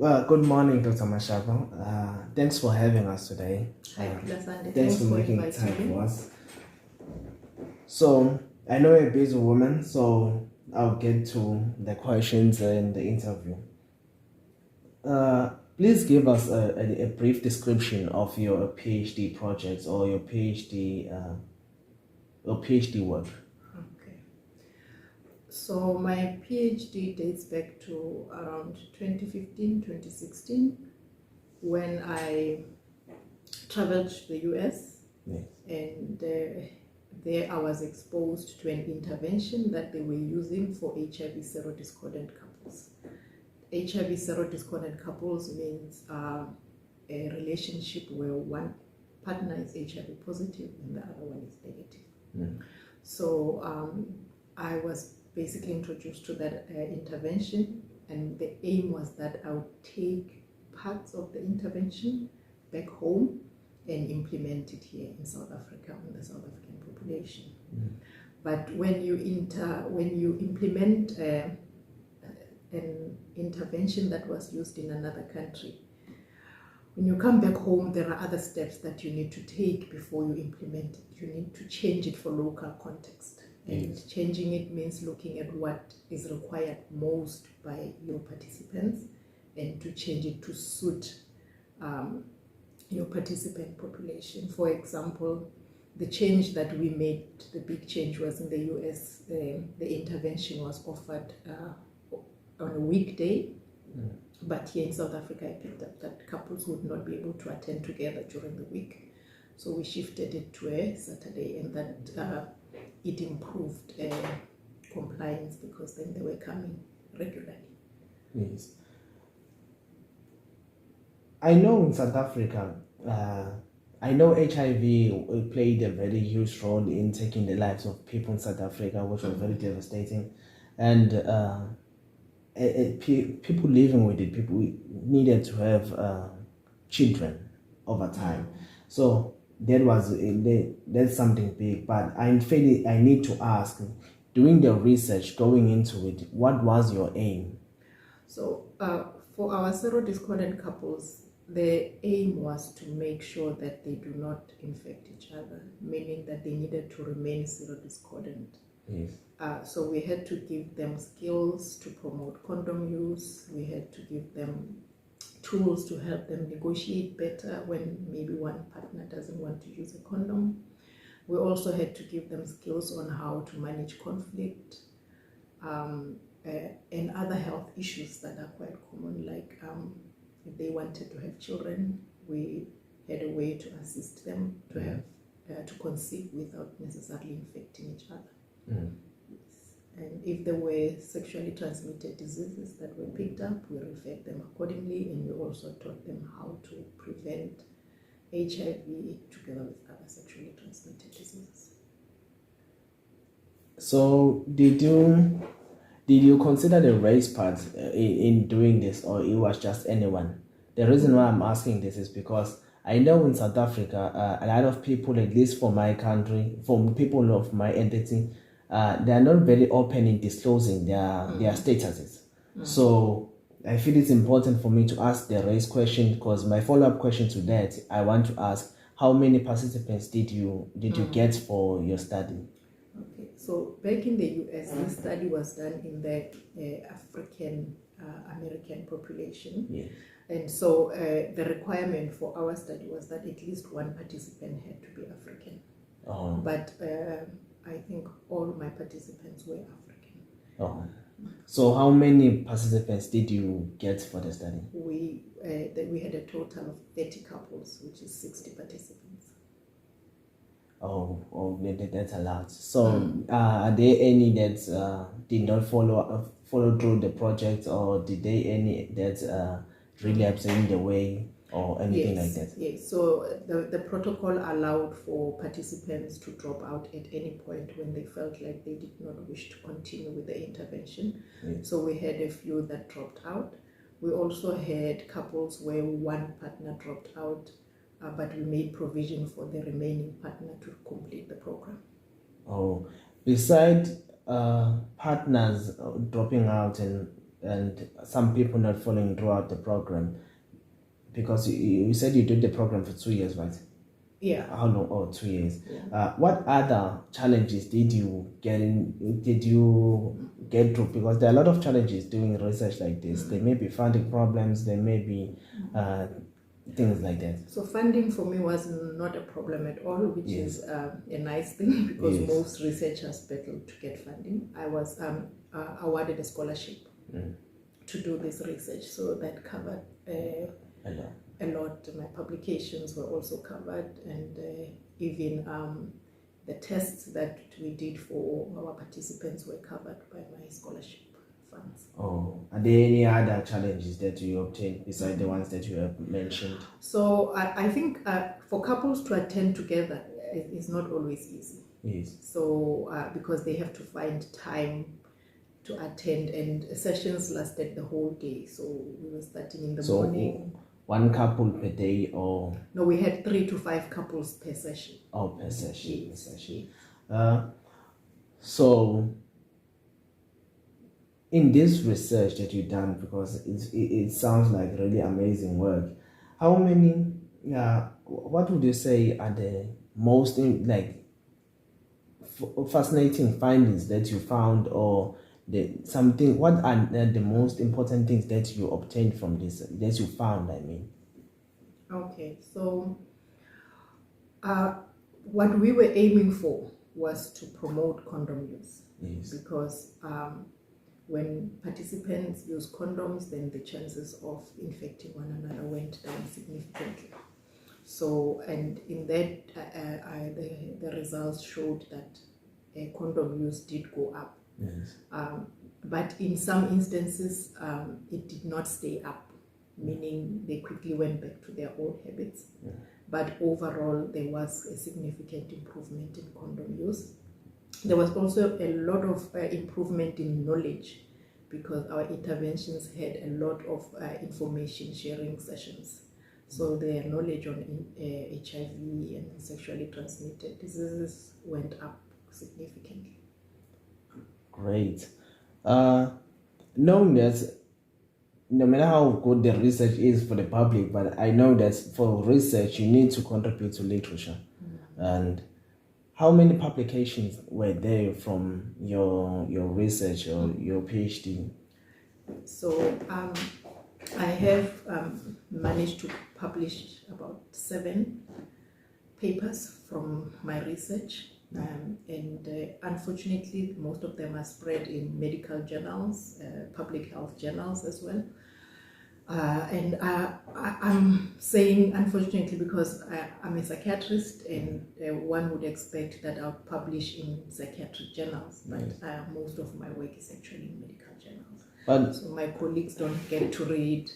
Well, good morning, Dr. Mashaphu. Thanks for having us today. Hi, Sandy. Thanks for making time for us. So, I know you're a busy woman, so I'll get to the questions in the interview. Please give us a brief description of your PhD projects or your PhD work. Okay. So my PhD dates back to around 2015, 2016, when I traveled to the US. Yes. And there I was exposed to an intervention that they were using for HIV serodiscordant couples. HIV serodiscordant couples means a relationship where one partner is HIV positive and the other one is negative. Mm. So I was basically introduced to that intervention, and the aim was that I would take parts of the intervention back home and implement it here in South Africa on the South African population. Mm. But when you implement an intervention that was used in another country, when you come back home, there are other steps that you need to take before you implement it. You need to change it for local context. And Yes. Changing it means looking at what is required most by your participants and to change it to suit your participant population. For example, the change that we made, the big change was in the US. The intervention was offered on a weekday. Mm. But here in South Africa, I picked up that couples would not be able to attend together during the week. So we shifted it to a Saturday, and that it improved compliance because then they were coming regularly. Yes. I know in South Africa, I know HIV played a very huge role in taking the lives of people in South Africa, which was very devastating. And people living with it, people needed to have children over time. So that's something big. But I need to ask, doing the research, going into it, what was your aim? So for our serodiscordant couples, the aim was to make sure that they do not infect each other, meaning that they needed to remain serodiscordant. Yes. So we had to give them skills to promote condom use. We had to give them tools to help them negotiate better when maybe one partner doesn't want to use a condom. We also had to give them skills on how to manage conflict and other health issues that are quite common, like if they wanted to have children, we had a way to assist them to have to conceive without necessarily infecting each other. Mm. And if there were sexually transmitted diseases that were picked up, we referred them accordingly, and we also taught them how to prevent HIV together with other sexually transmitted diseases. So did you consider the race part in doing this, or it was just anyone? The reason why I'm asking this is because I know in South Africa, a lot of people, at least for my country, for people of my entity, they are not very open in disclosing their statuses. So I feel it's important for me to ask the race question, because my follow-up question to that, I want to ask, how many participants did you get for your study? Okay, so back in the US, this study was done in the African American population. Yes. And so the requirement for our study was that at least one participant had to be African. Oh. But I think all my participants were African. Oh. So how many participants did you get for the study? We had a total of 30 couples, which is 60 participants. Oh, that's a lot. So are there any that did not follow through the project, or did they any that really absent the way or anything like that? Yes. So the protocol allowed for participants to drop out at any point when they felt like they did not wish to continue with the intervention. Yes. So we had a few that dropped out. We also had couples where one partner dropped out, but we made provision for the remaining partner to complete the program. Oh, besides partners dropping out and and some people not following throughout the program? Because you said you did the program for 2 years, right? Yeah. How long? Oh, 2 years. Yeah. What other challenges did you get through? Because there are a lot of challenges doing research like this. There may be funding problems. There may be things like that. So funding for me was not a problem at all, which is a nice thing, because most researchers battle to get funding. I was awarded a scholarship to do this research, so that covered a lot. My publications were also covered, and even the tests that we did for our participants were covered by my scholarship funds. Oh, are there any other challenges that you obtained besides the ones that you have mentioned? So I think for couples to attend together is not always easy. Yes. So because they have to find time to attend, and sessions lasted the whole day. So we were starting in the morning. One couple per day, or? No, we had 3 to 5 couples per session. Oh, per session. Yes. Per session. So in this research that you've done, because it sounds like really amazing work, how many, what would you say are the most fascinating findings that you found, or what are the most important things that you obtained from this, that you found, I mean? Okay, so what we were aiming for was to promote condom use. Yes. Because when participants use condoms, then the chances of infecting one another went down significantly. So, and in that, the results showed that condom use did go up. Yes. But in some instances, it did not stay up, meaning they quickly went back to their old habits. Yeah. But overall, there was a significant improvement in condom use. There was also a lot of improvement in knowledge, because our interventions had a lot of information sharing sessions. So their knowledge on HIV and sexually transmitted diseases went up significantly. Great. Knowing that no matter how good the research is for the public, but I know that for research you need to contribute to literature. And how many publications were there from your research or your PhD? So I have managed to publish about 7 papers from my research, and unfortunately most of them are spread in medical journals, public health journals as well. And I'm saying unfortunately because I'm a psychiatrist, and one would expect that I'll publish in psychiatric journals, but most of my work is actually in medical journals. So my colleagues don't get to read,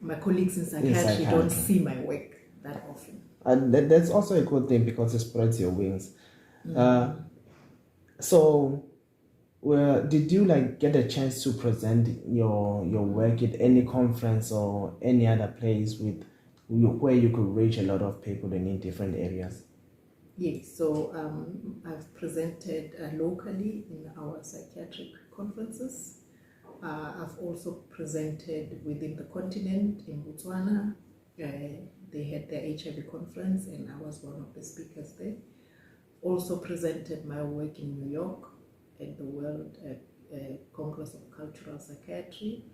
my colleagues in psychiatry don't see my work that often. And that's also a good thing, because it spreads your wings. So did you get a chance to present your work at any conference or any other place where you could reach a lot of people in different areas? Yes, so I've presented locally in our psychiatric conferences. I've also presented within the continent in Botswana. They had their HIV conference, and I was one of the speakers there. Also presented my work in New York at the World Congress of Cultural Psychiatry.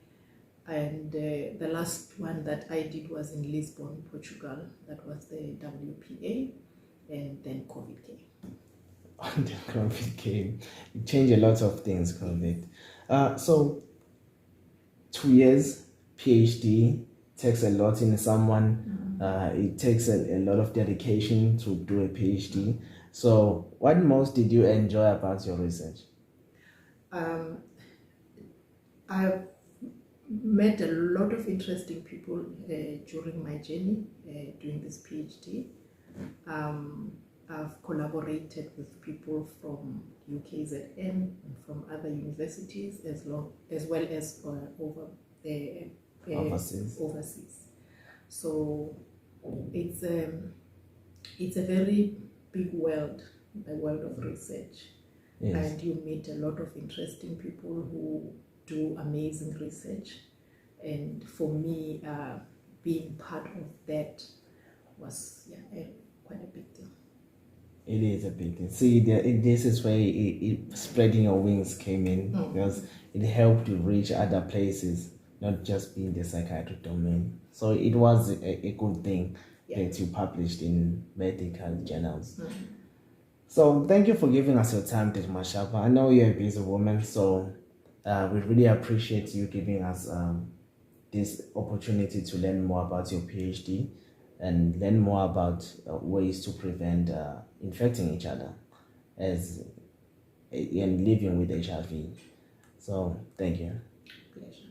And the last one that I did was in Lisbon, Portugal. That was the WPA, and then COVID came. And then COVID came. It changed a lot of things, COVID. So 2 years, PhD, takes a lot in someone. It takes a lot of dedication to do a PhD. So what most did you enjoy about your research? I've met a lot of interesting people during my journey doing this PhD. I've collaborated with people from UKZN and from other universities, as well as overseas. So it's a very big world, the world of research. Yes. And you meet a lot of interesting people who do amazing research. And for me, being part of that was quite a big deal. It is a big thing. See, this is where spreading your wings came in, because it helped you reach other places, not just be in the psychiatric domain. So it was a good thing that you published in medical journals. So thank you for giving us your time, Dr. Mashaphu. I know you're a busy woman, so we really appreciate you giving us this opportunity to learn more about your PhD and learn more about ways to prevent infecting each other and living with HIV. So thank you. Pleasure.